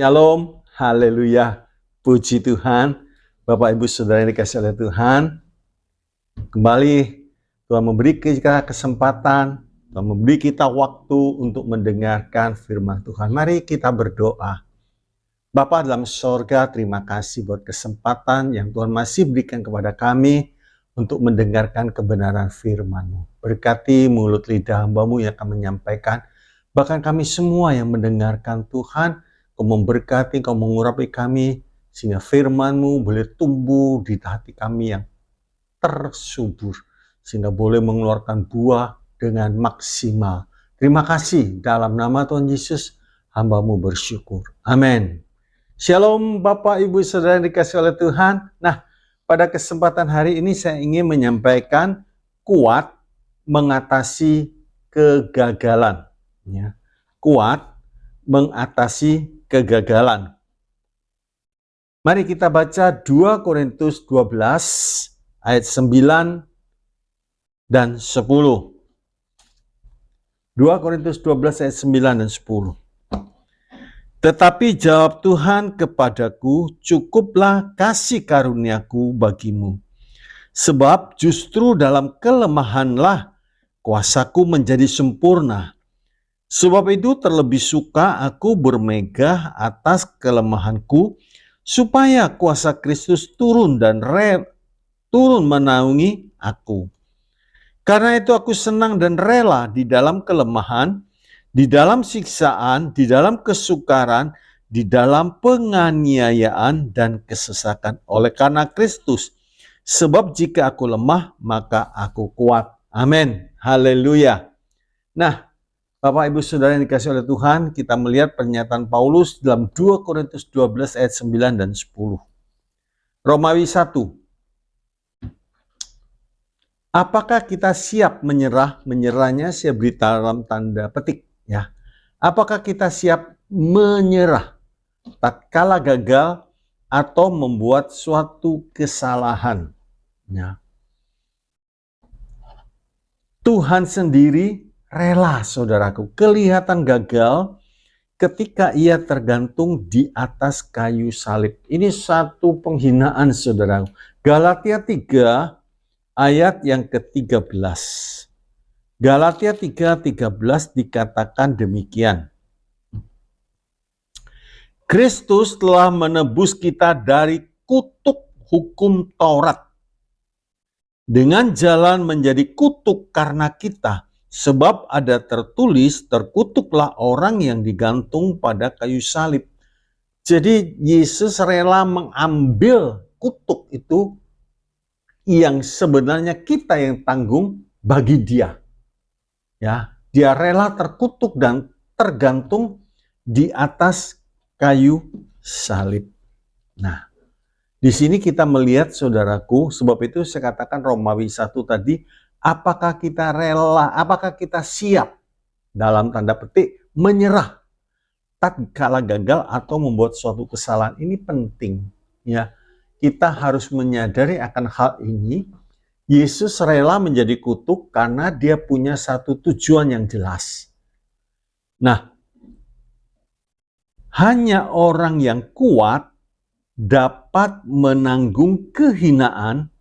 Shalom, haleluya, puji Tuhan. Bapak Ibu Saudara yang dikasihi oleh Tuhan, kembali Tuhan memberi kita kesempatan, Tuhan memberi kita waktu untuk mendengarkan firman Tuhan. Mari kita berdoa. Bapa dalam sorga, terima kasih buat kesempatan yang Tuhan masih berikan kepada kami untuk mendengarkan kebenaran firman-Mu. Berkati mulut lidah hamba-Mu yang akan menyampaikan, bahkan kami semua yang mendengarkan Tuhan, Kau memberkati, Kau mengurapi kami, sehingga firman-Mu boleh tumbuh di hati kami yang tersubur, sehingga boleh mengeluarkan buah dengan maksimal. Terima kasih, dalam nama Tuhan Yesus, hamba-Mu bersyukur. Amin. Shalom Bapak Ibu Saudara yang dikasihi oleh Tuhan. Nah, pada kesempatan hari ini saya ingin menyampaikan kuat mengatasi kegagalan. Ya. Kuat mengatasi kegagalan. Mari kita baca 2 Korintus 12 ayat 9 dan 10. 2 Korintus 12 ayat 9 dan 10. Tetapi jawab Tuhan kepadaku, cukuplah kasih karuniaku bagimu. Sebab justru dalam kelemahanlah kuasaku menjadi sempurna. Sebab itu terlebih suka aku bermegah atas kelemahanku, supaya kuasa Kristus turun menaungi aku. Karena itu aku senang dan rela di dalam kelemahan, di dalam siksaan, di dalam kesukaran, di dalam penganiayaan dan kesesakan oleh karena Kristus. Sebab jika aku lemah, maka aku kuat. Amin. Haleluya. Nah, Bapak Ibu Saudara yang dikasihi oleh Tuhan, kita melihat pernyataan Paulus dalam 2 Korintus 12 ayat 9 dan 10. Romawi 1. Apakah kita siap menyerah? Menyerahnya saya beri dalam tanda petik. Ya. Apakah kita siap menyerah tatkala gagal atau membuat suatu kesalahan? Ya. Tuhan sendiri rela, saudaraku, kelihatan gagal ketika ia tergantung di atas kayu salib. Ini satu penghinaan, saudaraku. Galatia 3 ayat yang ke-13. Galatia 3:13 dikatakan demikian. Kristus telah menebus kita dari kutuk hukum Taurat dengan jalan menjadi kutuk karena kita. Sebab ada tertulis, terkutuklah orang yang digantung pada kayu salib. Jadi Yesus rela mengambil kutuk itu yang sebenarnya kita yang tanggung bagi dia. Ya, dia rela terkutuk dan tergantung di atas kayu salib. Nah, di sini kita melihat, saudaraku, sebab itu saya katakan Romawi 1 tadi, apakah kita rela, apakah kita siap dalam tanda petik menyerah tatkala gagal atau membuat suatu kesalahan. Ini penting, ya. Kita harus menyadari akan hal ini. Yesus rela menjadi kutuk karena dia punya satu tujuan yang jelas. Nah, hanya orang yang kuat dapat menanggung kehinaan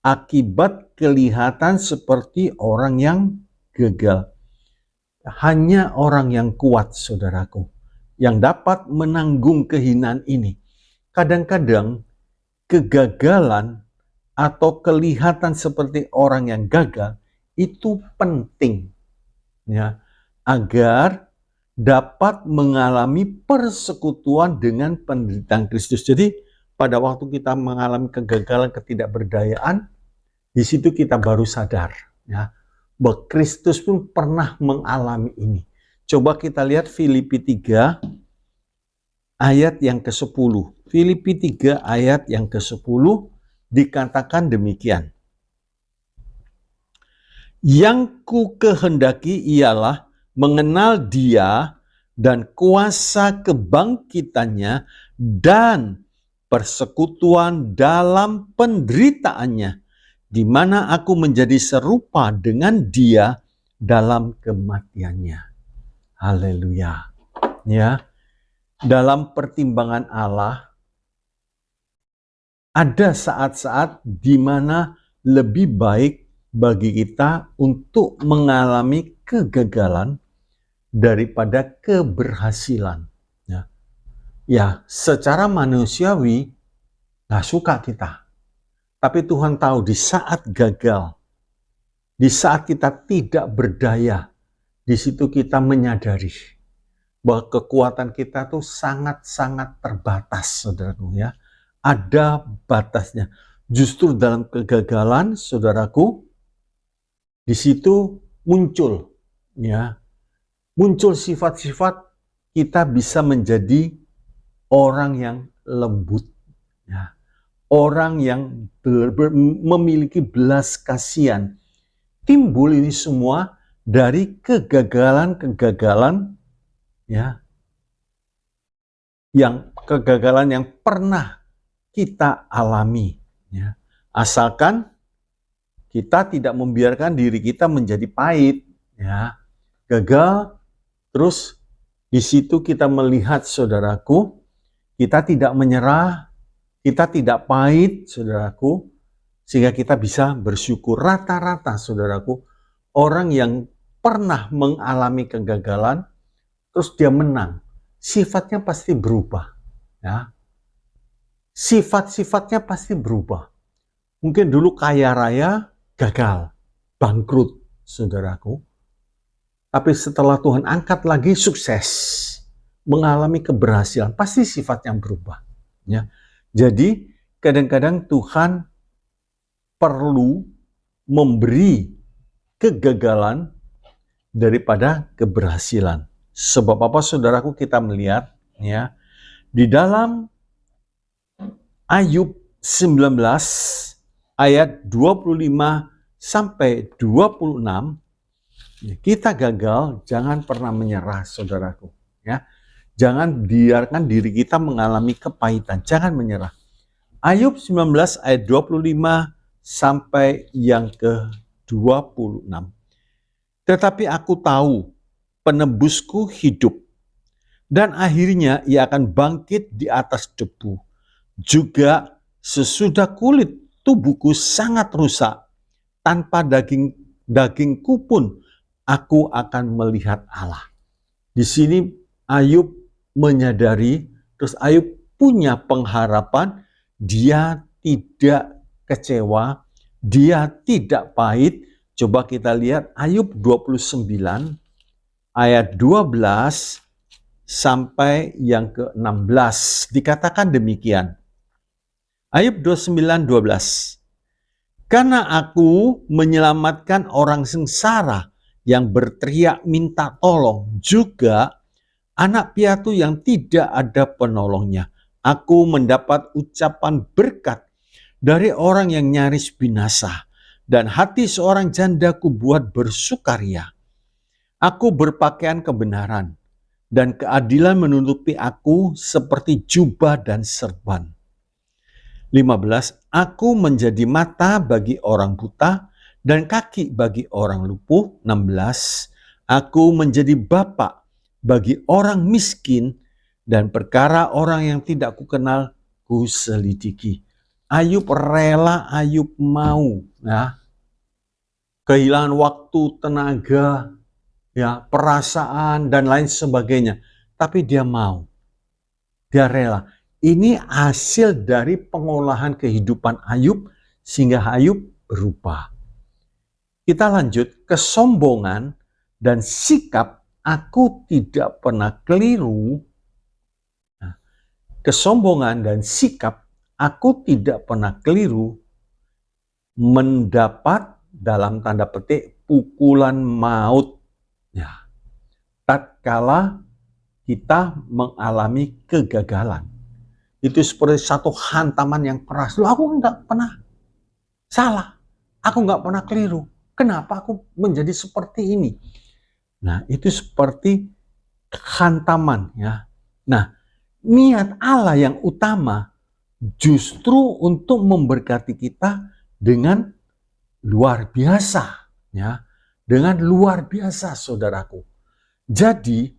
akibat kelihatan seperti orang yang gagal. Hanya orang yang kuat, saudaraku, yang dapat menanggung kehinaan ini. Kadang-kadang kegagalan atau kelihatan seperti orang yang gagal itu penting, ya, agar dapat mengalami persekutuan dengan penderitaan Kristus. Jadi pada waktu kita mengalami kegagalan, ketidakberdayaan, di situ kita baru sadar, ya, bahwa Kristus pun pernah mengalami ini. Coba kita lihat Filipi 3 ayat yang ke-10. Filipi 3 ayat yang ke-10 dikatakan demikian. Yang ku kehendaki ialah mengenal Dia dan kuasa kebangkitannya dan persekutuan dalam penderitaannya, di mana aku menjadi serupa dengan Dia dalam kematiannya. Haleluya. Ya. dalam pertimbangan Allah, ada saat-saat di mana lebih baik bagi kita untuk mengalami kegagalan daripada keberhasilan. Ya, secara manusiawi nggak suka kita. Tapi Tuhan tahu di saat gagal, di saat kita tidak berdaya, di situ kita menyadari bahwa kekuatan kita tuh sangat-sangat terbatas, saudaraku ya. Ada batasnya. Justru dalam kegagalan, saudaraku, di situ muncul sifat-sifat kita bisa menjadi orang yang lembut, ya. Orang yang memiliki belas kasihan. Timbul ini semua dari kegagalan-kegagalan, ya, kegagalan yang pernah kita alami, ya. Asalkan kita tidak membiarkan diri kita menjadi pahit, ya. Gagal, terus di situ kita melihat, saudaraku, kita tidak menyerah, kita tidak pahit, saudaraku, sehingga kita bisa bersyukur. Rata-rata, saudaraku, orang yang pernah mengalami kegagalan, terus dia menang, sifatnya pasti berubah. Ya. Sifat-sifatnya pasti berubah. Mungkin dulu kaya raya, gagal, bangkrut, saudaraku. Tapi setelah Tuhan angkat lagi, sukses, mengalami keberhasilan, pasti sifatnya berubah. Ya. Jadi kadang-kadang Tuhan perlu memberi kegagalan daripada keberhasilan. Sebab apa, saudaraku, kita melihat, ya, di dalam Ayub 19 ayat 25 sampai 26, kita gagal, jangan pernah menyerah, saudaraku. Ya, jangan biarkan diri kita mengalami kepahitan, jangan menyerah. Ayub 19 ayat 25 sampai yang ke-26. Tetapi aku tahu penebusku hidup, dan akhirnya ia akan bangkit di atas debu. Juga sesudah kulit tubuhku sangat rusak, tanpa dagingku pun aku akan melihat Allah. Di sini Ayub menyadari, terus Ayub punya pengharapan, dia tidak kecewa, dia tidak pahit. Coba kita lihat Ayub 29 ayat 12 sampai yang ke-16. Dikatakan demikian. Ayub 29:12. Karena aku menyelamatkan orang sengsara yang berteriak minta tolong, juga anak piatu yang tidak ada penolongnya. Aku mendapat ucapan berkat dari orang yang nyaris binasa, dan hati seorang jandaku buat bersukaria. Aku berpakaian kebenaran, dan keadilan menutupi aku seperti jubah dan serban. 15. Aku menjadi mata bagi orang buta dan kaki bagi orang lumpuh. 16. Aku menjadi bapak bagi orang miskin, dan perkara orang yang tidak kukenal kuselidiki. Ayub rela, Ayub mau, ya, kehilangan waktu, tenaga, ya, perasaan dan lain sebagainya, tapi dia mau, dia rela. Ini hasil dari pengolahan kehidupan Ayub sehingga Ayub berubah. Kita lanjut, kesombongan dan sikap aku tidak pernah keliru. Nah, kesombongan dan sikap aku tidak pernah keliru mendapat dalam tanda petik pukulan maut. Ya, tatkala kita mengalami kegagalan. Itu seperti satu hantaman yang keras. Loh, aku nggak pernah salah. Aku nggak pernah keliru. Kenapa aku menjadi seperti ini? Nah, itu seperti hantaman, ya. Nah, niat Allah yang utama justru untuk memberkati kita dengan luar biasa, ya. Dengan luar biasa, saudaraku. Jadi,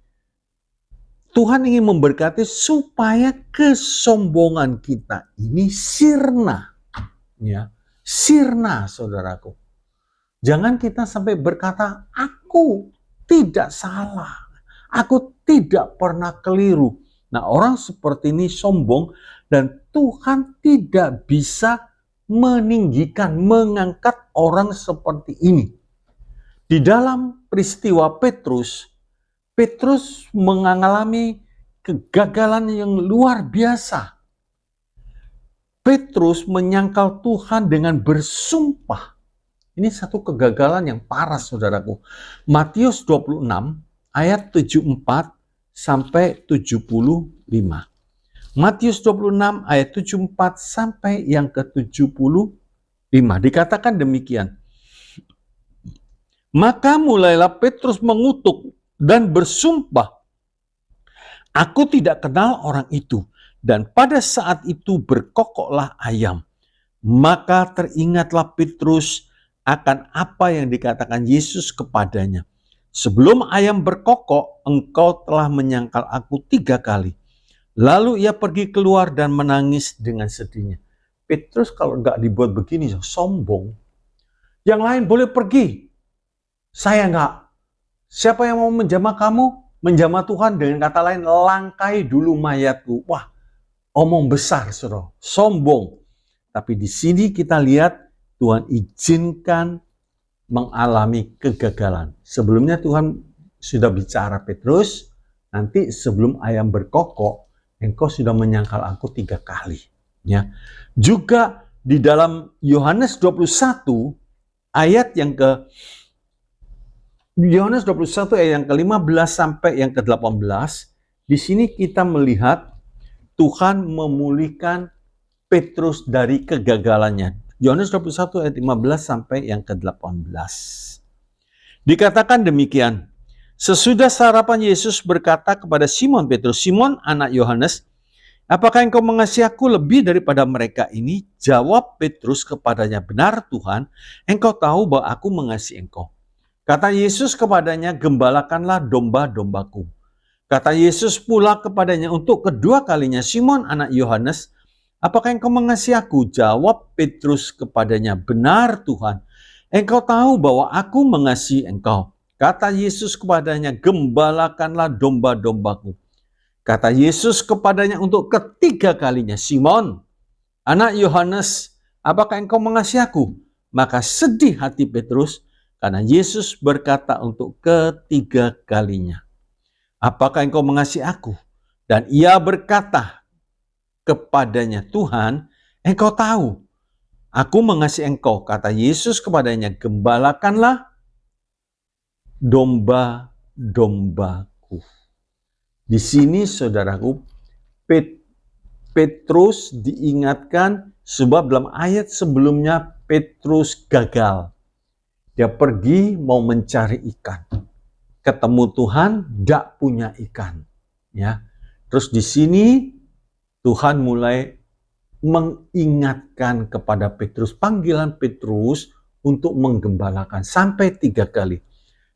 Tuhan ingin memberkati supaya kesombongan kita ini sirna. Ya, sirna, saudaraku. Jangan kita sampai berkata, aku tidak salah. Aku tidak pernah keliru. Nah, orang seperti ini sombong dan Tuhan tidak bisa meninggikan, mengangkat orang seperti ini. Di dalam peristiwa Petrus mengalami kegagalan yang luar biasa. Petrus menyangkal Tuhan dengan bersumpah. Ini satu kegagalan yang parah, saudaraku. Matius 26 ayat 74 sampai 75. Matius 26 ayat 74 sampai yang ke-75. Dikatakan demikian. Maka mulailah Petrus mengutuk dan bersumpah, aku tidak kenal orang itu. Dan pada saat itu berkokoklah ayam. Maka teringatlah Petrus akan apa yang dikatakan Yesus kepadanya. Sebelum ayam berkokok, engkau telah menyangkal aku 3 kali. Lalu ia pergi keluar dan menangis dengan sedihnya. Petrus kalau nggak dibuat begini, sombong. Yang lain boleh pergi. Saya nggak. Siapa yang mau menjamah kamu? Menjamah Tuhan, dengan kata lain, langkai dulu mayatku. Wah, omong besar, saudara. Sombong. Tapi di sini kita lihat Tuhan izinkan mengalami kegagalan. Sebelumnya Tuhan sudah bicara, Petrus, nanti sebelum ayam berkokok, engkau sudah menyangkal aku 3 kali. Ya. Juga di dalam Yohanes 21 ayat yang Yohanes 21 ayat yang ke-15 sampai yang ke-18, di sini kita melihat Tuhan memulihkan Petrus dari kegagalannya. Yohanes 21 ayat 15 sampai yang ke-18. Dikatakan demikian, sesudah sarapan Yesus berkata kepada Simon Petrus, Simon anak Yohanes, apakah engkau mengasihi aku lebih daripada mereka ini? Jawab Petrus kepadanya, benar Tuhan, engkau tahu bahwa aku mengasihi engkau. Kata Yesus kepadanya, gembalakanlah domba-dombaku. Kata Yesus pula kepadanya untuk kedua kalinya, Simon anak Yohanes, apakah engkau mengasihi aku? Jawab Petrus kepadanya, benar Tuhan, engkau tahu bahwa aku mengasihi engkau. Kata Yesus kepadanya, gembalakanlah domba-dombaku. Kata Yesus kepadanya untuk ketiga kalinya, Simon, anak Yohanes, apakah engkau mengasihi aku? Maka sedih hati Petrus, karena Yesus berkata untuk ketiga kalinya, apakah engkau mengasihi aku? Dan ia berkata kepadanya, Tuhan, engkau tahu, aku mengasihi engkau. Kata Yesus kepadanya, gembalakanlah domba-dombaku. Di sini saudaraku, Petrus diingatkan sebab dalam ayat sebelumnya Petrus gagal. Dia pergi mau mencari ikan. Ketemu Tuhan, tidak punya ikan. Ya. Terus di sini Tuhan mulai mengingatkan kepada Petrus, panggilan Petrus untuk menggembalakan sampai 3 kali.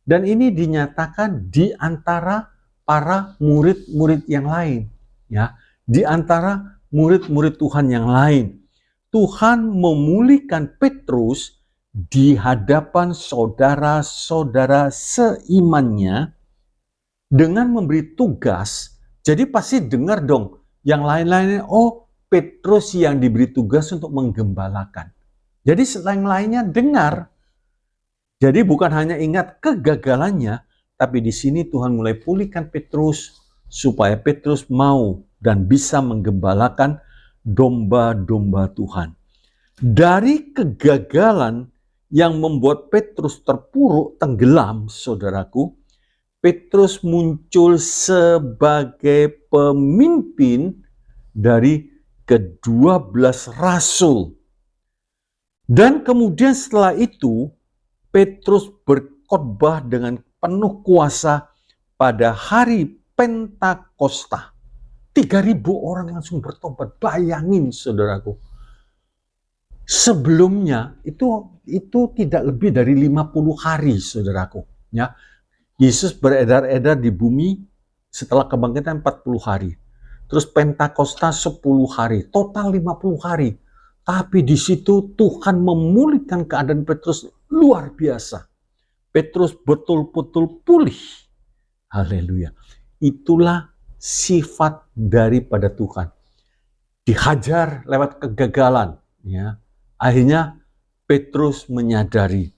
Dan ini dinyatakan di antara para murid-murid yang lain. Ya. Di antara murid-murid Tuhan yang lain. Tuhan memulihkan Petrus di hadapan saudara-saudara seimannya dengan memberi tugas. Jadi pasti dengar dong yang lain-lainnya, oh Petrus yang diberi tugas untuk menggembalakan. Jadi yang lainnya dengar. Jadi bukan hanya ingat kegagalannya, tapi di sini Tuhan mulai pulihkan Petrus supaya Petrus mau dan bisa menggembalakan domba-domba Tuhan. Dari kegagalan yang membuat Petrus terpuruk, tenggelam, saudaraku, Petrus muncul sebagai pemimpin dari ke-12 rasul. Dan kemudian setelah itu, Petrus berkhotbah dengan penuh kuasa pada hari Pentakosta. 3.000 orang langsung bertobat. Bayangin saudaraku. Sebelumnya itu tidak lebih dari 50 hari saudaraku. Ya. Yesus beredar-edar di bumi Setelah kebangkitan 40 hari. Terus Pentakosta 10 hari, total 50 hari. Tapi di situ Tuhan memulihkan keadaan Petrus luar biasa. Petrus betul-betul pulih. Haleluya. Itulah sifat daripada Tuhan. Dihajar lewat kegagalan, ya. Akhirnya Petrus menyadari.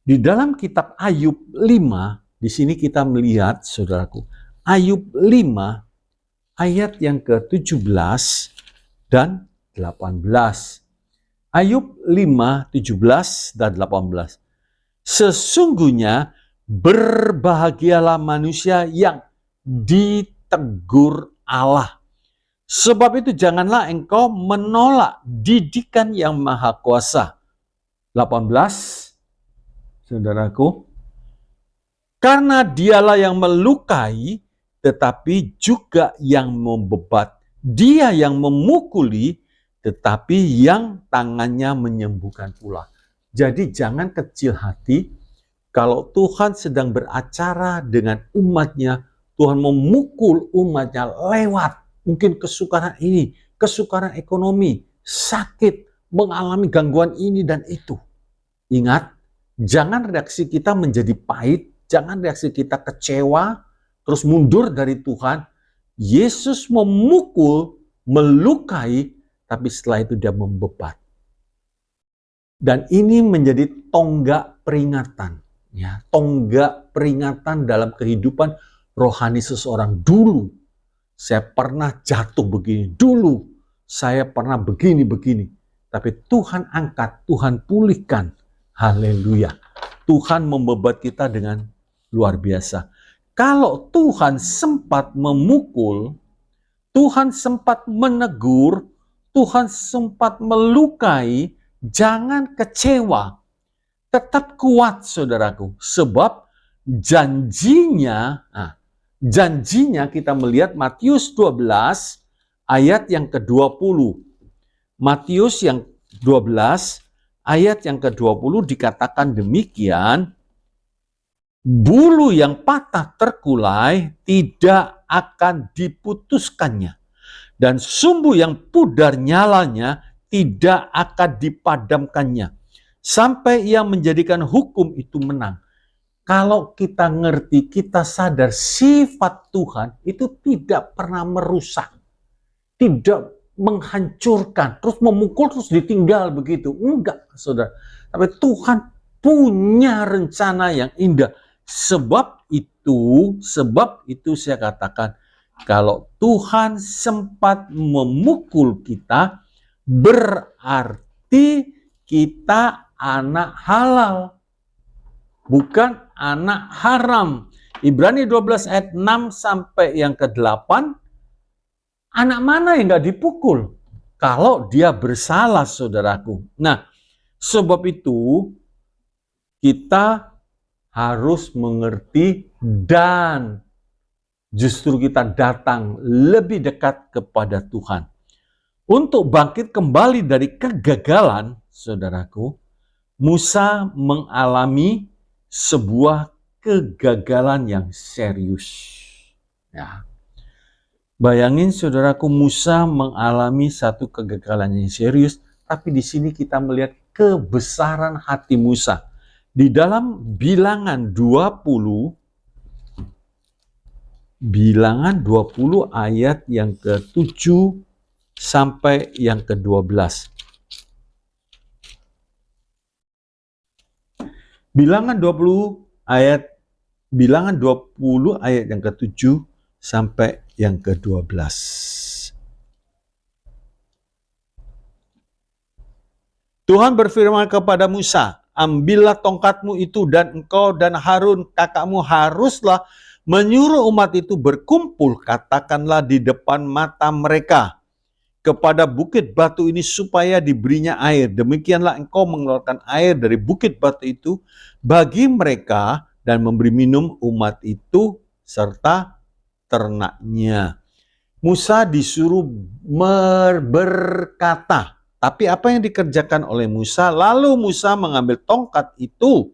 Di dalam kitab Ayub 5, di sini kita melihat, saudaraku, Ayub 5 ayat yang ke-17 dan 18. Ayub 5, 17 dan 18. Sesungguhnya berbahagialah manusia yang ditegur Allah. Sebab itu janganlah engkau menolak didikan yang maha kuasa. 18, saudaraku. Karena dialah yang melukai, tetapi juga yang membebat. Dia yang memukuli, tetapi yang tangannya menyembuhkan pula. Jadi jangan kecil hati kalau Tuhan sedang beracara dengan umatnya, Tuhan memukul umatnya lewat mungkin kesukaran ini, kesukaran ekonomi, sakit, mengalami gangguan ini dan itu. Ingat, jangan reaksi kita menjadi pahit, jangan reaksi kita kecewa, terus mundur dari Tuhan. Yesus memukul, melukai, tapi setelah itu dia membebat. Dan ini menjadi tonggak peringatan. Ya, tonggak peringatan dalam kehidupan rohani seseorang. Dulu saya pernah jatuh begini, dulu saya pernah begini-begini. Tapi Tuhan angkat, Tuhan pulihkan. Haleluya. Tuhan membebat kita dengan luar biasa. Kalau Tuhan sempat memukul, Tuhan sempat menegur, Tuhan sempat melukai, jangan kecewa. Tetap kuat, saudaraku. Sebab janjinya kita melihat Matius 12 ayat yang ke-20. Matius yang 12 ayat yang ke-20 dikatakan demikian. Bulu yang patah terkulai tidak akan diputuskannya. Dan sumbu yang pudar nyalanya tidak akan dipadamkannya. Sampai ia menjadikan hukum itu menang. Kalau kita ngerti, kita sadar sifat Tuhan itu tidak pernah merusak. Tidak menghancurkan, terus memukul, terus ditinggal begitu. Enggak, saudara. Tapi Tuhan punya rencana yang indah. Sebab itu saya katakan, kalau Tuhan sempat memukul kita, berarti kita anak halal, bukan anak haram. Ibrani 12 ayat 6 sampai yang ke-8, anak mana yang gak dipukul? Kalau dia bersalah, saudaraku. Nah, sebab itu kita harus mengerti dan justru kita datang lebih dekat kepada Tuhan. Untuk bangkit kembali dari kegagalan, saudaraku, Musa mengalami sebuah kegagalan yang serius. Ya. Bayangin, saudaraku, Musa mengalami satu kegagalan yang serius, tapi di sini kita melihat kebesaran hati Musa. Di dalam Bilangan 20 ayat yang ke-7 sampai yang ke-12. Bilangan 20 ayat yang ke-7 sampai yang ke-12. Tuhan berfirman kepada Musa, ambillah tongkatmu itu dan engkau dan Harun kakakmu haruslah menyuruh umat itu berkumpul, katakanlah di depan mata mereka kepada bukit batu ini supaya diberinya air. Demikianlah engkau mengeluarkan air dari bukit batu itu bagi mereka dan memberi minum umat itu serta ternaknya. Musa disuruh berkata. Tapi apa yang dikerjakan oleh Musa? Lalu Musa mengambil tongkat itu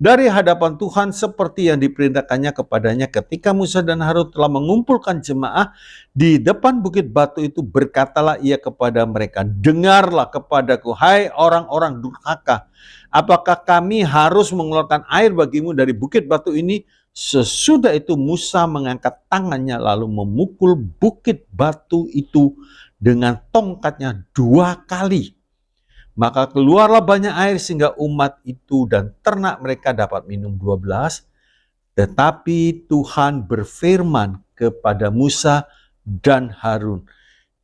dari hadapan Tuhan seperti yang diperintahkannya kepadanya ketika Musa dan Harun telah mengumpulkan jemaah di depan bukit batu itu. Berkatalah ia kepada mereka, dengarlah kepadaku, hai orang-orang durhaka. Apakah kami harus mengeluarkan air bagimu dari bukit batu ini? Sesudah itu Musa mengangkat tangannya lalu memukul bukit batu itu dengan tongkatnya 2 kali. Maka keluarlah banyak air sehingga umat itu dan ternak mereka dapat minum. 12. Tetapi Tuhan berfirman kepada Musa dan Harun,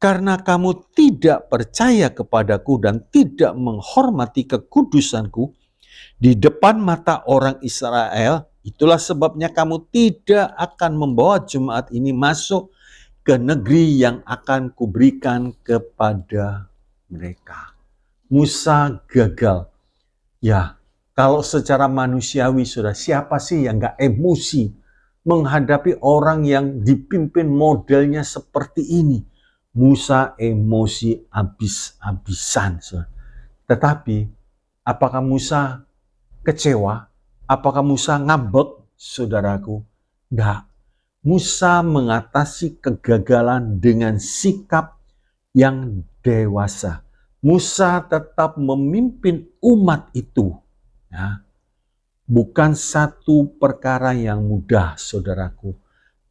karena kamu tidak percaya kepadaku dan tidak menghormati kekudusanku di depan mata orang Israel, itulah sebabnya kamu tidak akan membawa jemaat ini masuk ke negeri yang akan kuberikan kepada mereka. Musa gagal. Ya, kalau secara manusiawi sudah, siapa sih yang gak emosi menghadapi orang yang dipimpin modelnya seperti ini? Musa emosi habis-habisan. Tetapi apakah Musa kecewa? Apakah Musa ngambek, saudaraku? Enggak. Musa mengatasi kegagalan dengan sikap yang dewasa. Musa tetap memimpin umat itu. Ya. Bukan satu perkara yang mudah, saudaraku.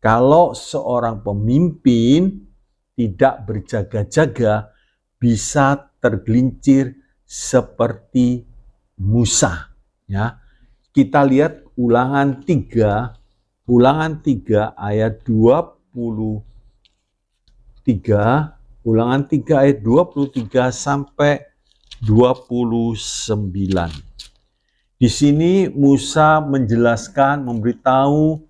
Kalau seorang pemimpin tidak berjaga-jaga, bisa tergelincir seperti Musa. Ya. Kita lihat Ulangan 3 ayat 23. Ulangan 3 ayat 23 sampai 29. Di sini Musa menjelaskan, memberitahu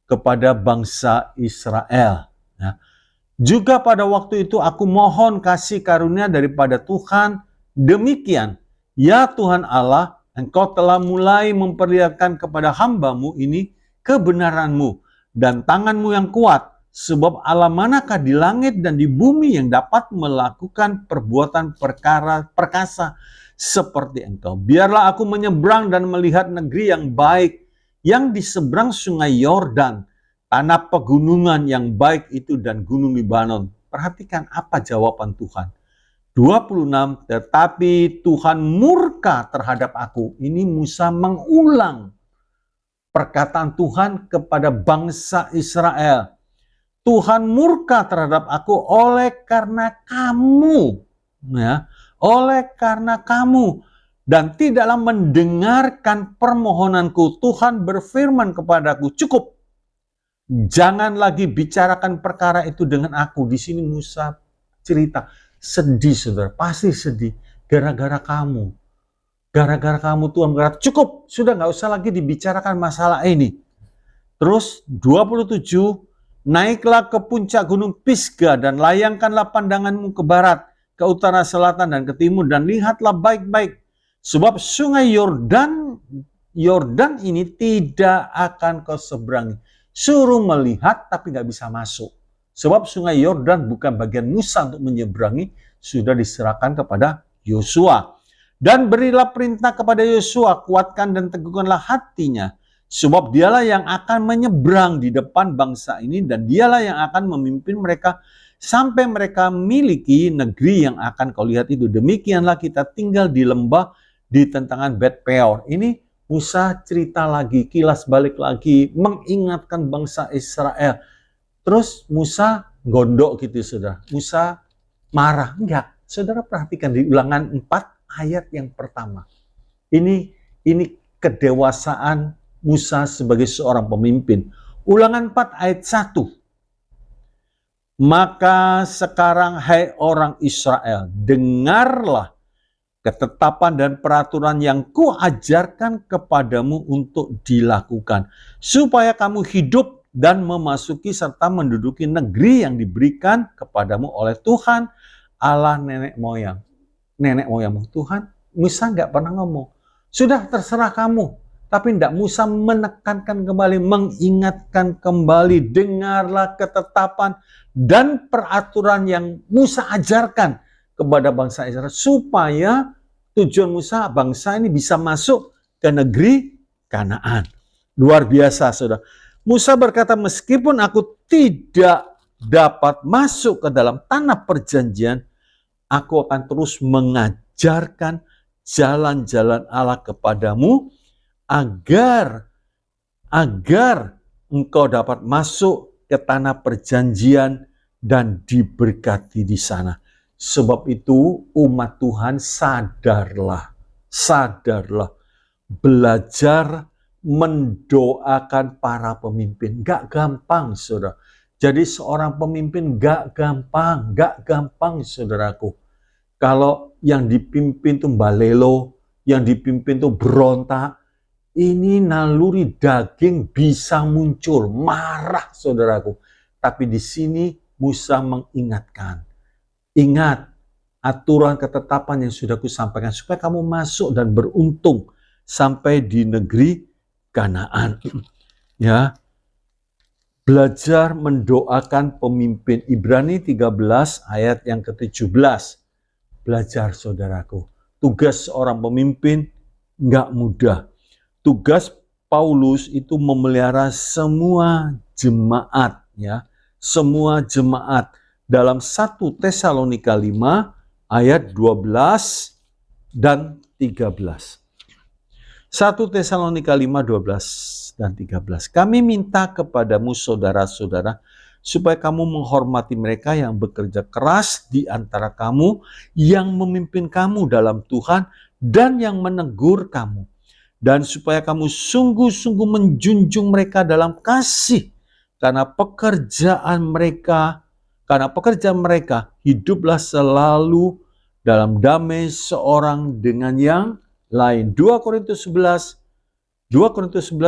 kepada bangsa Israel. Ya. Juga pada waktu itu aku mohon kasih karunia daripada Tuhan. Demikian, ya Tuhan Allah, Engkau telah mulai memperlihatkan kepada hamba-Mu ini kebenaran-Mu dan tangan-Mu yang kuat. Sebab Allah manakah di langit dan di bumi yang dapat melakukan perbuatan perkasa seperti Engkau. Biarlah aku menyeberang dan melihat negeri yang baik yang di seberang sungai Yordan, tanah pegunungan yang baik itu dan gunung Libanon. Perhatikan apa jawaban Tuhan. 26, tetapi Tuhan murka terhadap aku. Ini Musa mengulang perkataan Tuhan kepada bangsa Israel. Tuhan murka terhadap aku oleh karena kamu, ya, oleh karena kamu, dan tidaklah mendengarkan permohonanku. Tuhan berfirman kepadaku, cukup, jangan lagi bicarakan perkara itu dengan aku. Di sini Musa cerita, sedih saudara, pasti sedih, gara-gara kamu. Gara-gara kamu Tuhan berkata, cukup, sudah gak usah lagi dibicarakan masalah ini. Terus 27, naiklah ke puncak gunung Pisga dan layangkanlah pandanganmu ke barat, ke utara, selatan, dan ke timur, dan lihatlah baik-baik. Sebab sungai Yordan ini tidak akan kau seberangi. Suruh melihat tapi gak bisa masuk. Sebab sungai Yordan bukan bagian Musa untuk menyeberangi, sudah diserahkan kepada Yosua. Dan berilah perintah kepada Yosua, kuatkan dan teguhkanlah hatinya. Sebab dialah yang akan menyeberang di depan bangsa ini dan dialah yang akan memimpin mereka sampai mereka miliki negeri yang akan kau lihat itu. Demikianlah kita tinggal di lembah di tentangan Bet Peor. Ini Musa cerita lagi, kilas balik lagi, mengingatkan bangsa Israel. Terus Musa gondok gitu saudara. Musa marah. Enggak, saudara perhatikan di Ulangan 4 ayat yang pertama. Ini kedewasaan Musa sebagai seorang pemimpin. Ulangan 4 ayat 1. Maka sekarang hai orang Israel, dengarlah ketetapan dan peraturan yang kuajarkan kepadamu untuk dilakukan, supaya kamu hidup dan memasuki serta menduduki negeri yang diberikan kepadamu oleh Tuhan Allah nenek moyangmu. Tuhan, Musa nggak pernah ngomong, sudah terserah kamu. Tapi tidak, Musa menekankan kembali, mengingatkan kembali, dengarlah ketetapan dan peraturan yang Musa ajarkan kepada bangsa Israel. Supaya tujuan Musa, bangsa ini bisa masuk ke negeri Kanaan. Luar biasa, saudara. Musa berkata, meskipun aku tidak dapat masuk ke dalam tanah perjanjian, aku akan terus mengajarkan jalan-jalan Allah kepadamu agar engkau dapat masuk ke tanah perjanjian dan diberkati di sana. Sebab itu umat Tuhan sadarlah, belajar mendoakan para pemimpin. Gak gampang, saudara. Jadi seorang pemimpin gak gampang, saudaraku. Kalau yang dipimpin tuh balelo, yang dipimpin tuh berontak, ini naluri daging bisa muncul, marah, saudaraku. Tapi di sini Musa mengingatkan, ingat aturan ketetapan yang sudah kusampaikan supaya kamu masuk dan beruntung sampai di negeri Kanaan. Ya. Belajar mendoakan pemimpin. Ibrani 13 ayat yang ke-17. Belajar, saudaraku. Tugas seorang pemimpin enggak mudah. Tugas Paulus itu memelihara semua jemaat, ya. Semua jemaat. Dalam 1 Tesalonika 5 ayat 12 dan 13. 1 Tesalonika 5, 12 dan 13. Kami minta kepadamu saudara-saudara, supaya kamu menghormati mereka yang bekerja keras di antara kamu, yang memimpin kamu dalam Tuhan, dan yang menegur kamu. Dan supaya kamu sungguh-sungguh menjunjung mereka dalam kasih, karena pekerjaan mereka, hiduplah selalu dalam damai seorang dengan yang lain. 2 Korintus 11, 27,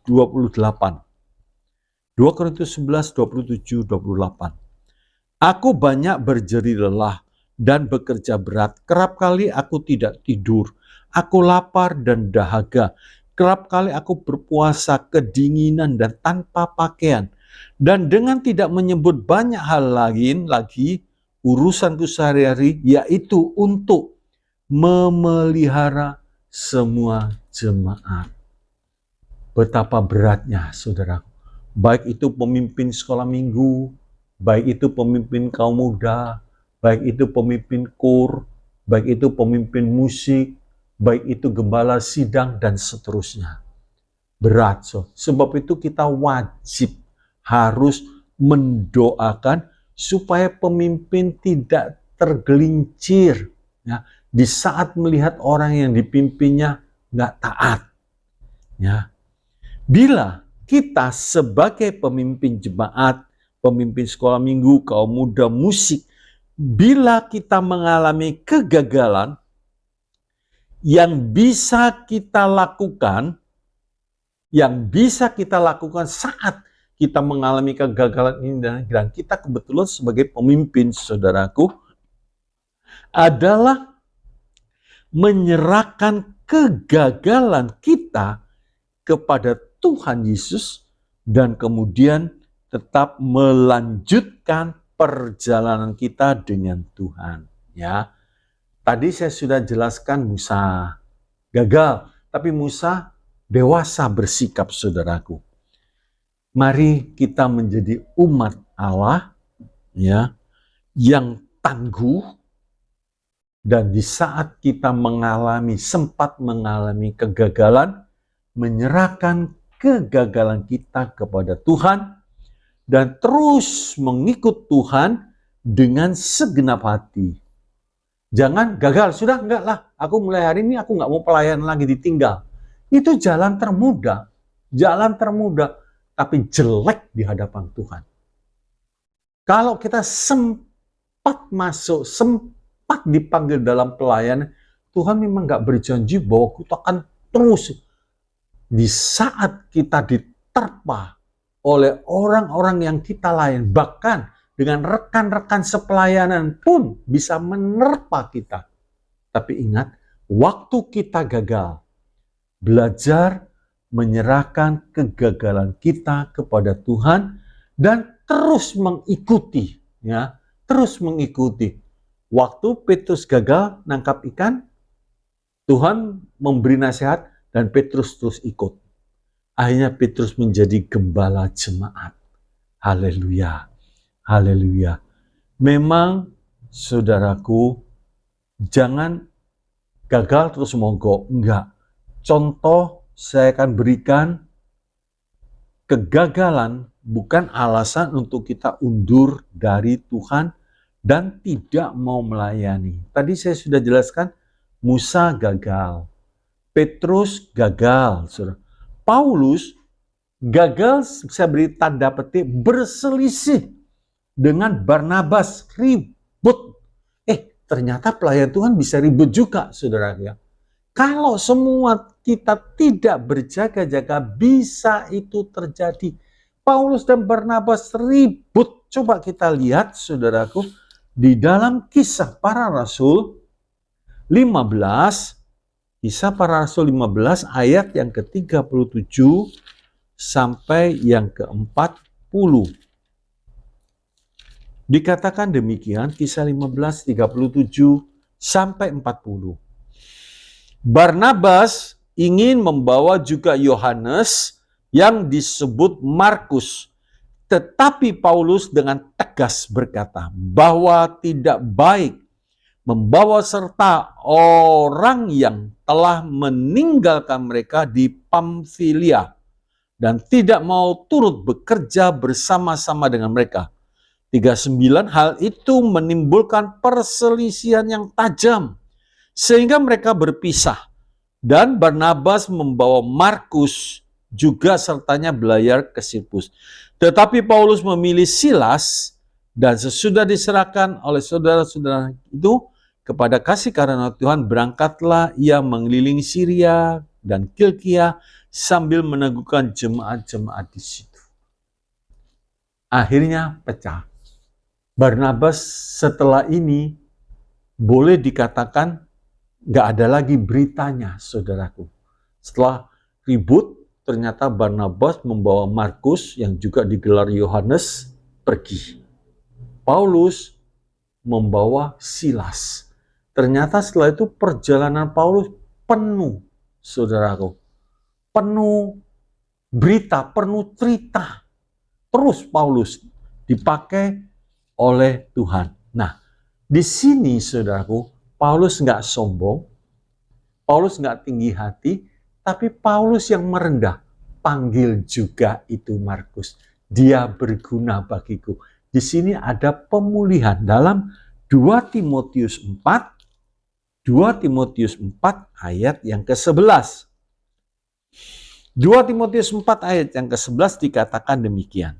28. 2 Korintus 11, 27, 28. Aku banyak berjerih lelah dan bekerja berat. Kerap kali aku tidak tidur. Aku lapar dan dahaga. Kerap kali aku berpuasa kedinginan dan tanpa pakaian. Dan dengan tidak menyebut banyak hal lain lagi, urusanku sehari-hari yaitu untuk memelihara semua jemaat. Betapa beratnya, saudara. Baik itu pemimpin sekolah minggu, baik itu pemimpin kaum muda, baik itu pemimpin kur, baik itu pemimpin musik, baik itu gembala sidang, dan seterusnya. Berat, sebab itu kita wajib harus mendoakan supaya pemimpin tidak tergelincir, ya, di saat melihat orang yang dipimpinnya nggak taat. Ya. Bila kita sebagai pemimpin jemaat, pemimpin sekolah minggu, kaum muda, musik, bila kita mengalami kegagalan, yang bisa kita lakukan saat kita mengalami kegagalan ini, dan kita kebetulan sebagai pemimpin, saudaraku, adalah menyerahkan kegagalan kita kepada Tuhan Yesus dan kemudian tetap melanjutkan perjalanan kita dengan Tuhan. Ya, tadi saya sudah jelaskan Musa gagal, tapi Musa dewasa bersikap, saudaraku. Mari kita menjadi umat Allah, ya, yang tangguh. Dan di saat kita sempat mengalami kegagalan, menyerahkan kegagalan kita kepada Tuhan, dan terus mengikut Tuhan dengan segenap hati. Jangan gagal, sudah enggak lah, aku mulai hari ini aku enggak mau pelayanan lagi, ditinggal. Itu jalan termudah, tapi jelek di hadapan Tuhan. Kalau kita sempat dipanggil dalam pelayanan, Tuhan memang gak berjanji bahwa kita akan terus. Di saat kita diterpa oleh orang-orang yang kita layani, bahkan dengan rekan-rekan sepelayanan pun bisa menerpa kita. Tapi ingat, waktu kita gagal, belajar menyerahkan kegagalan kita kepada Tuhan dan terus mengikuti, ya, terus mengikuti. Waktu Petrus gagal nangkap ikan, Tuhan memberi nasihat, dan Petrus terus ikut. Akhirnya Petrus menjadi gembala jemaat. Haleluya, haleluya. Memang saudaraku, jangan gagal terus mogok, enggak. Contoh saya akan berikan, kegagalan bukan alasan untuk kita undur dari Tuhan dan tidak mau melayani. Tadi saya sudah jelaskan, Musa gagal, Petrus gagal, saudara. Paulus gagal, saya beri tanda petik, berselisih dengan Barnabas, ribut. Ternyata pelayan Tuhan bisa ribut juga, saudara ya. Kalau semua kita tidak berjaga-jaga, bisa itu terjadi. Paulus dan Barnabas ribut. Coba kita lihat, saudaraku, di dalam Kisah Para Rasul 15, Kisah Para Rasul 15 ayat yang ke-37 sampai yang ke-40. Dikatakan demikian, Kisah 15, 37 sampai 40. Barnabas ingin membawa juga Yohanes yang disebut Markus. Tetapi Paulus dengan tegas berkata bahwa tidak baik membawa serta orang yang telah meninggalkan mereka di Pamfilia dan tidak mau turut bekerja bersama-sama dengan mereka. 39, hal itu menimbulkan perselisihan yang tajam sehingga mereka berpisah dan Barnabas membawa Markus juga sertanya belayar ke Siprus. Tetapi Paulus memilih Silas dan sesudah diserahkan oleh saudara-saudara itu kepada kasih karunia Tuhan, berangkatlah ia mengelilingi Syria dan Kilkia sambil meneguhkan jemaat-jemaat di situ. Akhirnya pecah. Barnabas setelah ini boleh dikatakan nggak ada lagi beritanya, saudaraku. Setelah ribut, ternyata Barnabas membawa Markus yang juga digelar Yohanes pergi. Paulus membawa Silas. Ternyata setelah itu perjalanan Paulus penuh, saudaraku. Penuh berita, penuh cerita. Terus Paulus dipakai oleh Tuhan. Nah, di sini saudaraku, Paulus nggak sombong, Paulus nggak tinggi hati, tapi Paulus yang merendah. Panggil juga itu Markus. Dia berguna bagiku. Di sini ada pemulihan dalam 2 Timotius 4 ayat yang ke-11. 2 Timotius 4 ayat yang ke-11 dikatakan demikian.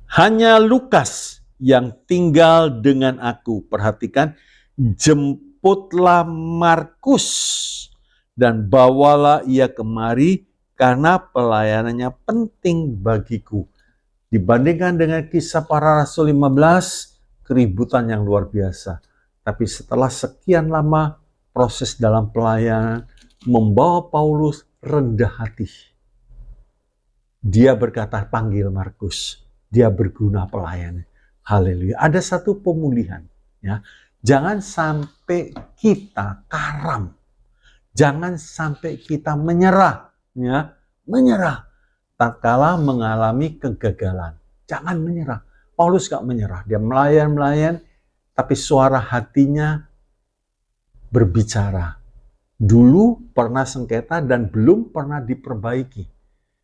Hanya Lukas yang tinggal dengan aku. Perhatikan, jemputlah Markus dan bawalah ia kemari karena pelayanannya penting bagiku. Dibandingkan dengan Kisah Para Rasul 15, keributan yang luar biasa. Tapi setelah sekian lama proses dalam pelayanan, membawa Paulus rendah hati. Dia berkata, panggil Markus. Dia berguna pelayanan. Haleluya. Ada satu pemulihan. Ya. Jangan sampai kita karam. Jangan sampai kita menyerah. Ya. Menyerah. Tatkala mengalami kegagalan. Jangan menyerah. Paulus gak menyerah. Dia melayan, tapi suara hatinya berbicara. Dulu pernah sengketa dan belum pernah diperbaiki.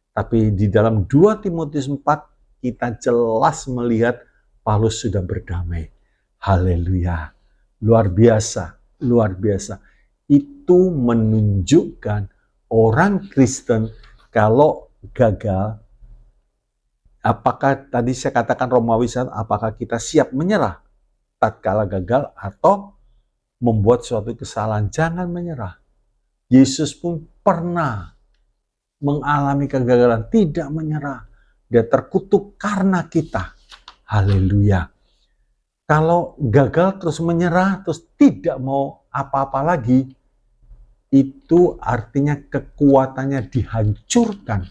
Tapi di dalam 2 Timotius 4 kita jelas melihat Paulus sudah berdamai. Haleluya. Luar biasa, luar biasa. Itu menunjukkan orang Kristen kalau gagal, apakah tadi saya katakan Romawi 1, apakah kita siap menyerah tatkala gagal atau membuat suatu kesalahan? Jangan menyerah. Yesus pun pernah mengalami kegagalan, tidak menyerah. Dia terkutuk karena kita. Haleluya. Kalau gagal terus menyerah, terus tidak mau apa-apa lagi, itu artinya kekuatannya dihancurkan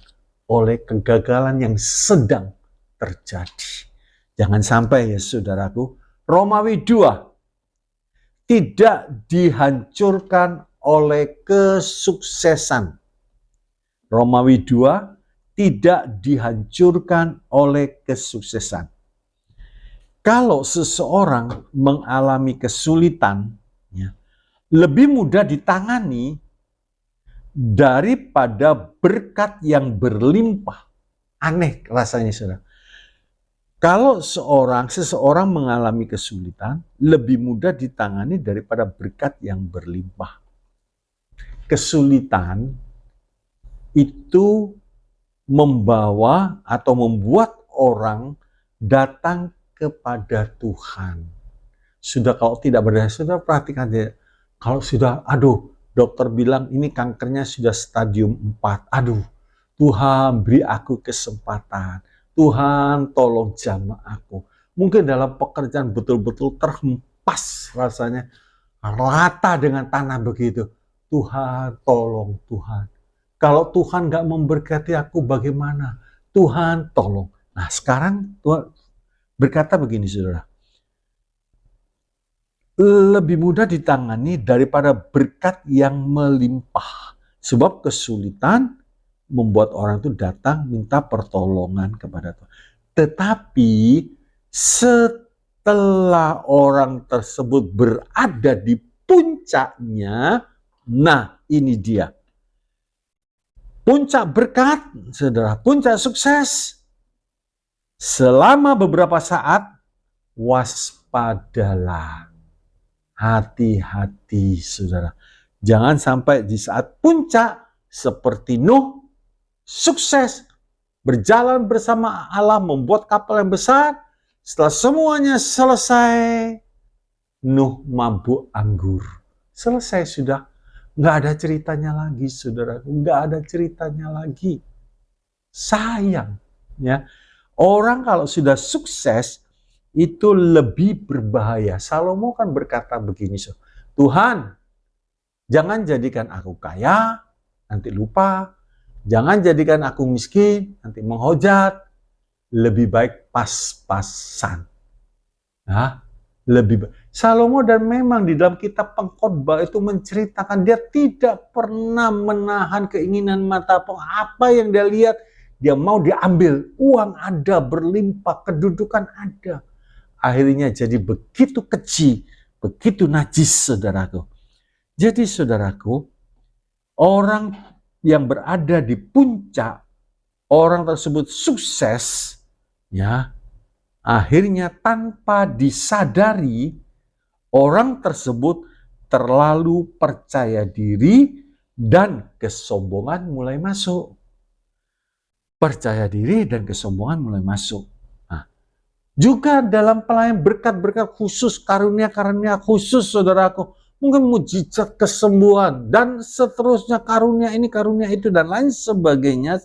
oleh kegagalan yang sedang terjadi. Jangan sampai ya saudaraku, Romawi 2, tidak dihancurkan oleh kesuksesan. Romawi 2, tidak dihancurkan oleh kesuksesan. Kalau seseorang mengalami kesulitan, ya, lebih mudah ditangani daripada berkat yang berlimpah. Aneh rasanya, saudara. Kalau seseorang mengalami kesulitan, lebih mudah ditangani daripada berkat yang berlimpah. Kesulitan itu membawa atau membuat orang datang kepada Tuhan. Sudah kalau tidak berdaya, sudah perhatikan aja. Kalau sudah, dokter bilang ini kankernya sudah stadium 4. Tuhan beri aku kesempatan. Tuhan tolong jamah aku. Mungkin dalam pekerjaan betul-betul terhempas rasanya. Rata dengan tanah begitu. Tuhan tolong Tuhan. Kalau Tuhan gak memberkati aku bagaimana? Tuhan tolong. Nah sekarang Tuhan berkata begini, saudara. Lebih mudah ditangani daripada berkat yang melimpah. Sebab kesulitan membuat orang itu datang minta pertolongan kepada Tuhan. Tetapi setelah orang tersebut berada di puncaknya, nah ini dia. Puncak berkat, saudara, puncak sukses. Selama beberapa saat, waspadalah. Hati-hati, saudara. Jangan sampai di saat puncak, seperti Nuh, sukses, berjalan bersama Allah, membuat kapal yang besar. Setelah semuanya selesai, Nuh mabuk anggur. Selesai sudah. Nggak ada ceritanya lagi, saudara. Nggak ada ceritanya lagi. Sayang. Ya. Orang kalau sudah sukses, itu lebih berbahaya. Salomo kan berkata begini, Tuhan, jangan jadikan aku kaya, nanti lupa. Jangan jadikan aku miskin, nanti menghujat. Lebih baik pas-pasan. Nah, lebih baik. Salomo dan memang di dalam kitab Pengkhotbah itu menceritakan dia tidak pernah menahan keinginan mata apa yang dia lihat, dia mau diambil. Uang ada, berlimpah, kedudukan ada. Akhirnya jadi begitu keji, begitu najis, saudaraku. Jadi saudaraku, orang yang berada di puncak, orang tersebut sukses, ya, akhirnya tanpa disadari, orang tersebut terlalu percaya diri dan kesombongan mulai masuk. Percaya diri dan kesombongan mulai masuk. Nah, juga dalam pelayanan berkat-berkat khusus, karunia-karunia khusus, saudaraku, mungkin mujizat kesembuhan, dan seterusnya, karunia ini, karunia itu, dan lain sebagainya.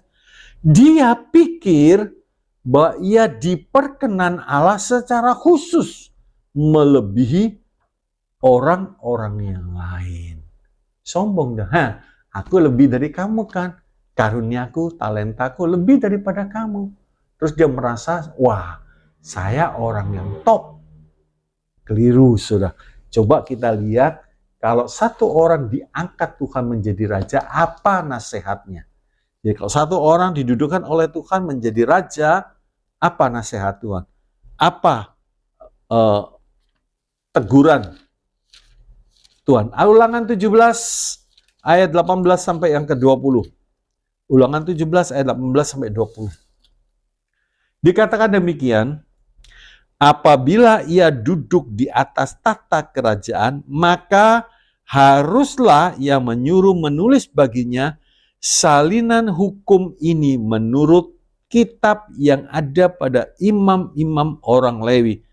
Dia pikir bahwa ia diperkenan Allah secara khusus, melebihi orang-orang yang lain. Sombong dah. Aku lebih dari kamu kan. Karuniaku, talentaku lebih daripada kamu. Terus dia merasa, wah, saya orang yang top. Keliru, sudah. Coba kita lihat, kalau satu orang diangkat Tuhan menjadi raja, apa nasihatnya? Jadi kalau satu orang didudukan oleh Tuhan menjadi raja, apa nasihat Tuhan? Apa teguran Tuhan? Ulangan 17 ayat 18 sampai yang ke-20. Ulangan 17 ayat 18 sampai 20. Dikatakan demikian, apabila ia duduk di atas tahta kerajaan, maka haruslah ia menyuruh menulis baginya salinan hukum ini menurut kitab yang ada pada imam-imam orang Lewi.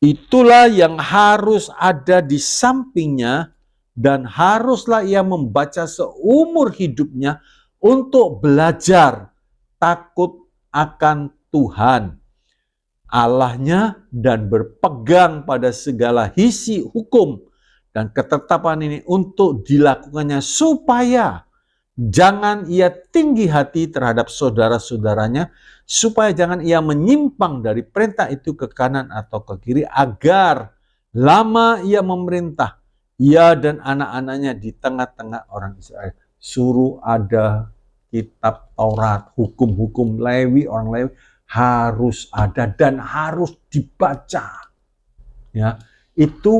Itulah yang harus ada di sampingnya, dan haruslah ia membaca seumur hidupnya untuk belajar takut akan Tuhan Allahnya dan berpegang pada segala isi hukum dan ketetapan ini untuk dilakukannya, supaya jangan ia tinggi hati terhadap saudara-saudaranya, supaya jangan ia menyimpang dari perintah itu ke kanan atau ke kiri, agar lama ia memerintah ia dan anak-anaknya di tengah-tengah orang Israel. Suruh ada kitab Taurat, hukum-hukum Lewi, orang Lewi harus ada dan harus dibaca. Ya, itu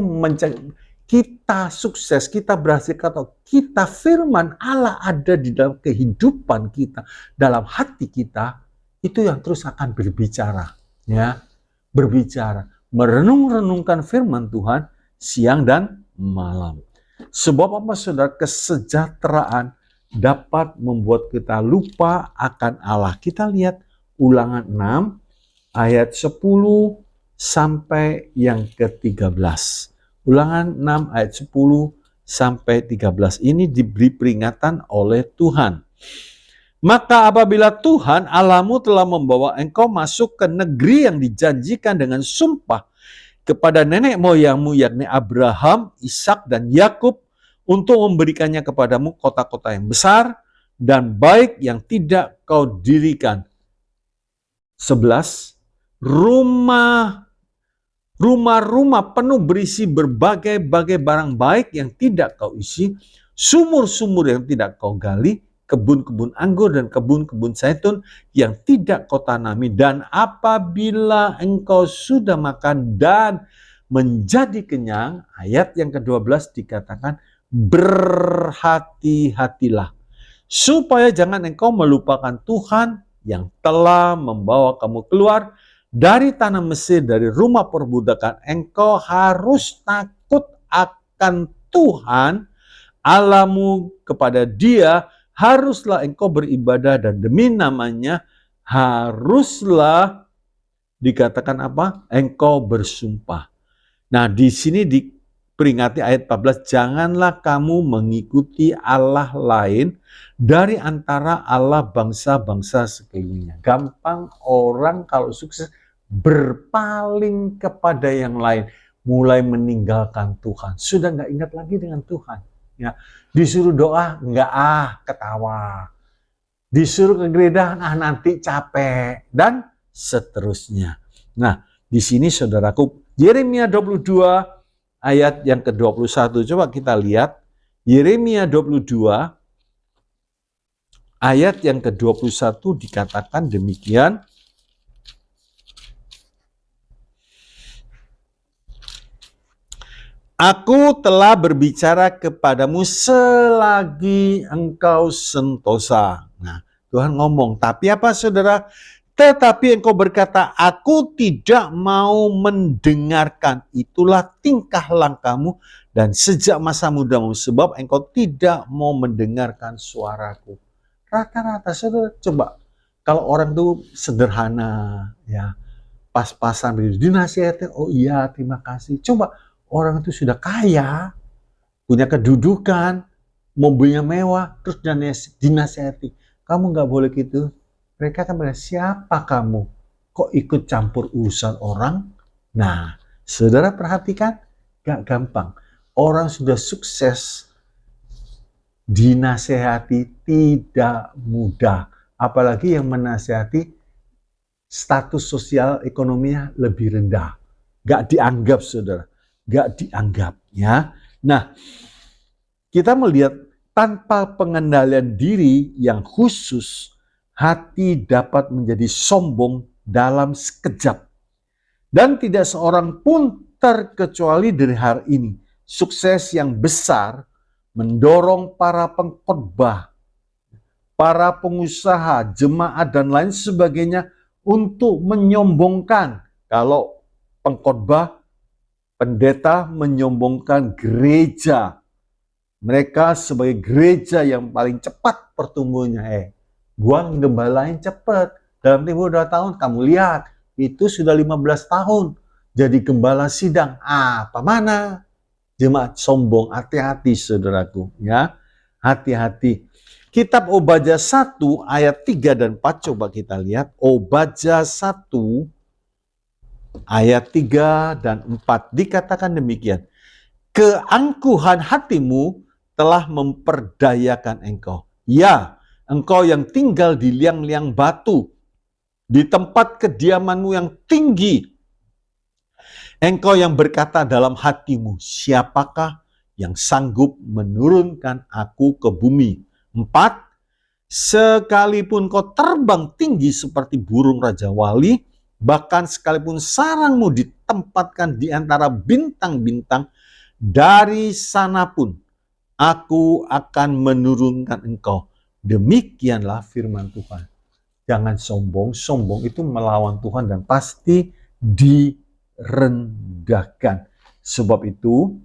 kita sukses, kita berhasil, atau kita firman Allah ada di dalam kehidupan kita, dalam hati kita, itu yang terus akan berbicara, ya, berbicara, merenung-renungkan firman Tuhan siang dan malam. Sebab apa, saudara? Kesejahteraan dapat membuat kita lupa akan Allah. Kita lihat Ulangan 6 ayat 10 sampai yang ke-13. Ulangan 6 ayat 10 sampai 13 ini diberi peringatan oleh Tuhan. Maka apabila Tuhan Allahmu telah membawa engkau masuk ke negeri yang dijanjikan dengan sumpah kepada nenek moyangmu, yakni Abraham, Ishak, dan Yakub, untuk memberikannya kepadamu kota-kota yang besar dan baik yang tidak kau dirikan. 11. Rumah-rumah penuh berisi berbagai-bagai barang baik yang tidak kau isi, sumur-sumur yang tidak kau gali, kebun-kebun anggur dan kebun-kebun zaitun yang tidak kau tanami. Dan apabila engkau sudah makan dan menjadi kenyang, ayat yang ke-12 dikatakan, berhati-hatilah supaya jangan engkau melupakan Tuhan yang telah membawa kamu keluar dari tanah Mesir, dari rumah perbudakan. Engkau harus takut akan Tuhan Allahmu, kepada Dia haruslah engkau beribadah, dan demi namanya haruslah dikatakan apa? Engkau bersumpah. Nah, di sini diperingati ayat 14, janganlah kamu mengikuti Allah lain dari antara Allah bangsa-bangsa sekelilingnya. Gampang orang kalau sukses berpaling kepada yang lain, mulai meninggalkan Tuhan, sudah nggak ingat lagi dengan Tuhan. Ya, disuruh doa nggak, ketawa, disuruh ke gereja nanti capek, dan seterusnya. Nah, di sini saudaraku, Yeremia 22 ayat yang ke-21, coba kita lihat Yeremia 22 ayat yang ke-21 dikatakan demikian. Aku telah berbicara kepadamu selagi engkau sentosa. Nah, Tuhan ngomong, tapi apa saudara? Tetapi engkau berkata, aku tidak mau mendengarkan. Itulah tingkah langkahmu dan sejak masa mudamu, sebab engkau tidak mau mendengarkan suaraku. Rata-rata saudara, coba kalau orang itu sederhana, ya, pas-pasan begitu, dinasihati, oh iya terima kasih. Coba orang itu sudah kaya, punya kedudukan, mobilnya mewah, terus dinasihati, kamu nggak boleh gitu. Mereka akan bilang, siapa kamu? Kok ikut campur urusan orang? Nah, saudara perhatikan, gak gampang. Orang sudah sukses, dinasehati tidak mudah. Apalagi yang menasehati status sosial ekonominya lebih rendah. Gak dianggap, saudara. Gak dianggap, ya. Nah, kita melihat tanpa pengendalian diri yang khusus, hati dapat menjadi sombong dalam sekejap. Dan tidak seorang pun terkecuali dari hari ini. Sukses yang besar mendorong para pengkhotbah, para pengusaha, jemaat, dan lain sebagainya untuk menyombongkan. Kalau pengkhotbah, pendeta menyombongkan gereja. Mereka sebagai gereja yang paling cepat pertumbuhannya. Gua ngembalain cepat. Dalam tempo 2 tahun, kamu lihat, itu sudah 15 tahun. Jadi gembala sidang. Apa mana? Jemaat sombong, hati-hati saudaraku. Ya, hati-hati. Kitab Obadya 1 ayat 3 dan 4, coba kita lihat. Obadya 1 ayat 3 dan 4 dikatakan demikian. Keangkuhan hatimu telah memperdayakan engkau. Ya, engkau yang tinggal di liang-liang batu, di tempat kediamanmu yang tinggi. Engkau yang berkata dalam hatimu, siapakah yang sanggup menurunkan aku ke bumi. 4. Sekalipun kau terbang tinggi seperti burung Raja Wali, bahkan sekalipun sarangmu ditempatkan di antara bintang-bintang, dari sana pun aku akan menurunkan engkau. Demikianlah firman Tuhan. Jangan sombong, sombong itu melawan Tuhan dan pasti direndahkan. Sebab itu,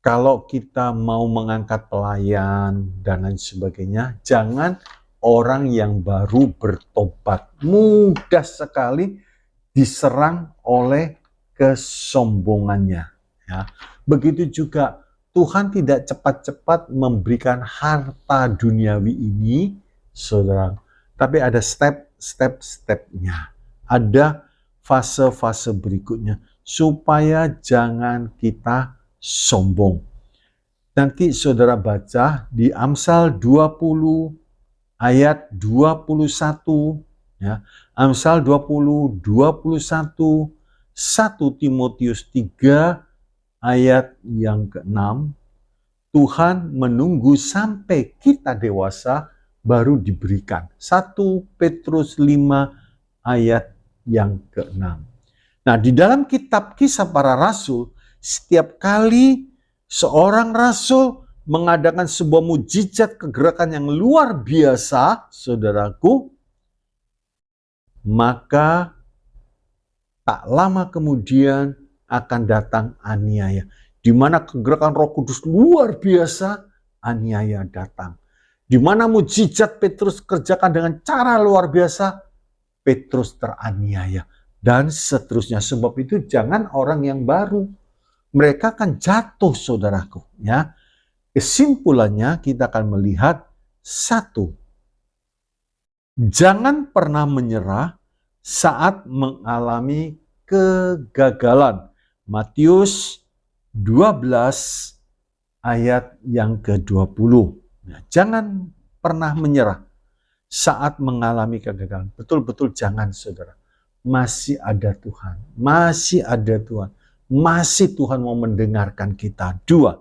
kalau kita mau mengangkat pelayan dan lain sebagainya, jangan orang yang baru bertobat. Mudah sekali diserang oleh kesombongannya. Ya. Begitu juga Tuhan tidak cepat-cepat memberikan harta duniawi ini, saudara. Tapi ada step-stepnya. Ada fase-fase berikutnya. Supaya jangan kita sombong. Nanti saudara baca di Amsal 20 ayat 21, ya. Amsal 20, 21, 1 Timotius 3 ayat yang ke-6, Tuhan menunggu sampai kita dewasa baru diberikan. 1 Petrus 5 ayat yang ke-6. Nah, di dalam kitab Kisah Para Rasul, setiap kali seorang rasul mengadakan sebuah mujizat kegerakan yang luar biasa, saudaraku, maka tak lama kemudian akan datang aniaya. Di mana kegerakan Roh Kudus luar biasa, aniaya datang. Di mana mujizat Petrus kerjakan dengan cara luar biasa, Petrus teraniaya. Dan seterusnya. Sebab itu jangan orang yang baru. Mereka akan jatuh, saudaraku. Ya. Kesimpulannya kita akan melihat 1. Jangan pernah menyerah saat mengalami kegagalan. Matius 12 ayat yang ke-20. Nah, jangan pernah menyerah saat mengalami kegagalan. Betul-betul jangan, saudara. Masih ada Tuhan. Masih ada Tuhan. Masih Tuhan mau mendengarkan kita. 2.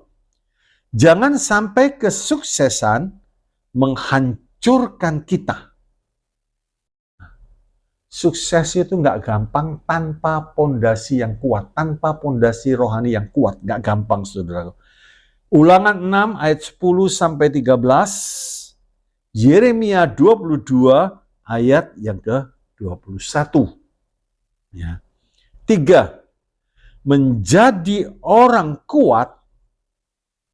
Jangan sampai kesuksesan menghancurkan kita. Sukses itu nggak gampang tanpa pondasi yang kuat, tanpa pondasi rohani yang kuat. Nggak gampang, saudara. Ulangan 6 ayat 10 sampai 13. Yeremia 22 ayat yang ke-21. Ya. 3. Menjadi orang kuat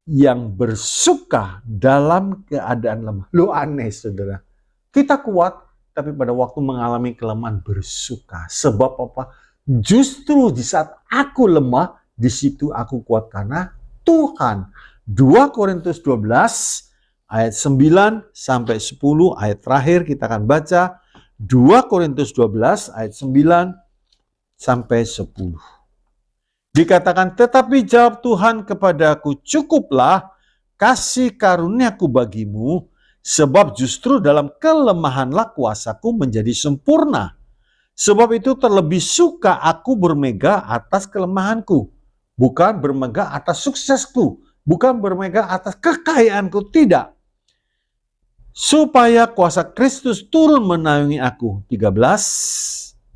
yang bersuka dalam keadaan lemah. Lo aneh, saudara. Kita kuat, tapi pada waktu mengalami kelemahan bersuka. Sebab apa? Justru di saat aku lemah, di situ aku kuat karena Tuhan. 2 Korintus 12 ayat 9 sampai 10, ayat terakhir kita akan baca. 2 Korintus 12 ayat 9 sampai 10. Dikatakan, tetapi jawab Tuhan kepadaku, cukuplah kasih karuniaku bagimu, sebab justru dalam kelemahanlah kuasaku menjadi sempurna. Sebab itu terlebih suka aku bermegah atas kelemahanku, bukan bermegah atas suksesku, bukan bermegah atas kekayaanku, tidak. Supaya kuasa Kristus turun menaungi aku. 10.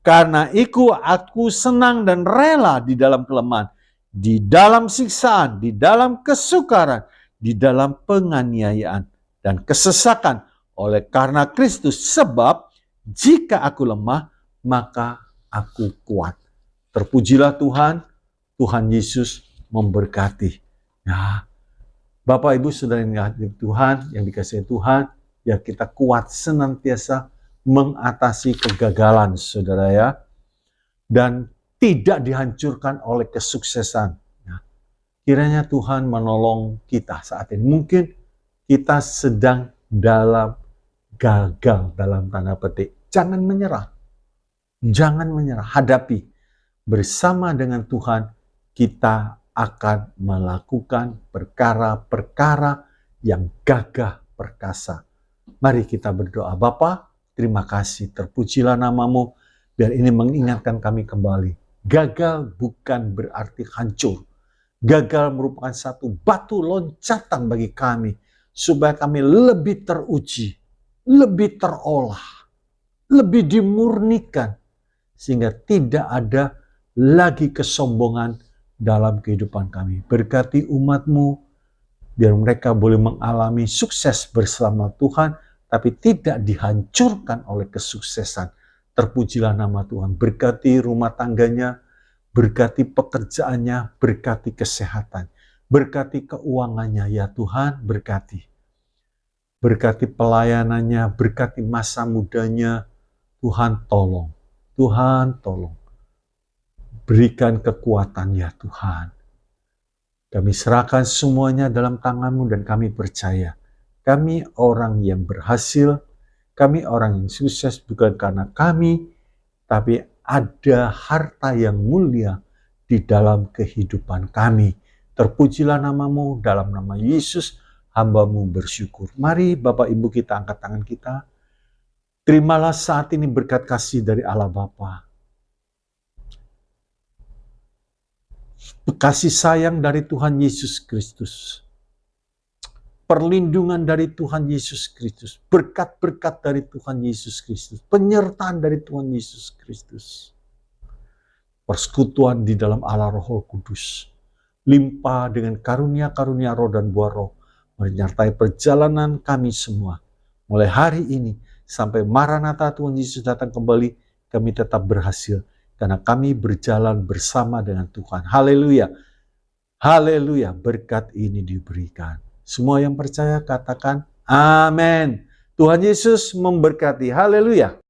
Karena itu aku senang dan rela di dalam kelemahan, di dalam siksaan, di dalam kesukaran, di dalam penganiayaan dan kesesakan oleh karena Kristus. Sebab jika aku lemah, maka aku kuat. Terpujilah Tuhan, Tuhan Yesus memberkati. Ya, Bapak Ibu Saudara yang dikasihi Tuhan, yang dikasihi Tuhan, ya kita kuat senantiasa mengatasi kegagalan, saudara ya, dan tidak dihancurkan oleh kesuksesan. Ya. Kiranya Tuhan menolong kita saat ini. Mungkin kita sedang dalam gagal dalam tanda petik. Jangan menyerah. Jangan menyerah. Hadapi. Bersama dengan Tuhan, kita akan melakukan perkara-perkara yang gagah perkasa. Mari kita berdoa. Bapa, terima kasih, terpujilah namamu, biar ini mengingatkan kami kembali. Gagal bukan berarti hancur. gagal merupakan satu batu loncatan bagi kami, supaya kami lebih teruji, lebih terolah, lebih dimurnikan, sehingga tidak ada lagi kesombongan dalam kehidupan kami. Berkati umat-Mu, biar mereka boleh mengalami sukses bersama Tuhan, tapi tidak dihancurkan oleh kesuksesan. Terpujilah nama Tuhan. Berkati rumah tangganya, berkati pekerjaannya, berkati kesehatan, berkati keuangannya ya Tuhan, berkati. Berkati pelayanannya, berkati masa mudanya, Tuhan tolong. Tuhan tolong. Berikan kekuatan ya Tuhan. Kami serahkan semuanya dalam tangan-Mu dan kami percaya. Kami orang yang berhasil, kami orang yang sukses bukan karena kami, tapi ada harta yang mulia di dalam kehidupan kami. Terpujilah nama-Mu, dalam nama Yesus hamba-Mu bersyukur. Mari Bapak Ibu kita angkat tangan kita. Terimalah saat ini berkat kasih dari Allah Bapa. Kasih sayang dari Tuhan Yesus Kristus. Perlindungan dari Tuhan Yesus Kristus. Berkat-berkat dari Tuhan Yesus Kristus. Penyertaan dari Tuhan Yesus Kristus. Persekutuan di dalam Allah Roh Kudus. Limpah dengan karunia-karunia roh dan buah roh. Menyertai perjalanan kami semua. Mulai hari ini sampai Maranatha Tuhan Yesus datang kembali, kami tetap berhasil. Karena kami berjalan bersama dengan Tuhan. Haleluya. Haleluya. Berkat ini diberikan. Semua yang percaya katakan amin. Tuhan Yesus memberkati. Haleluya.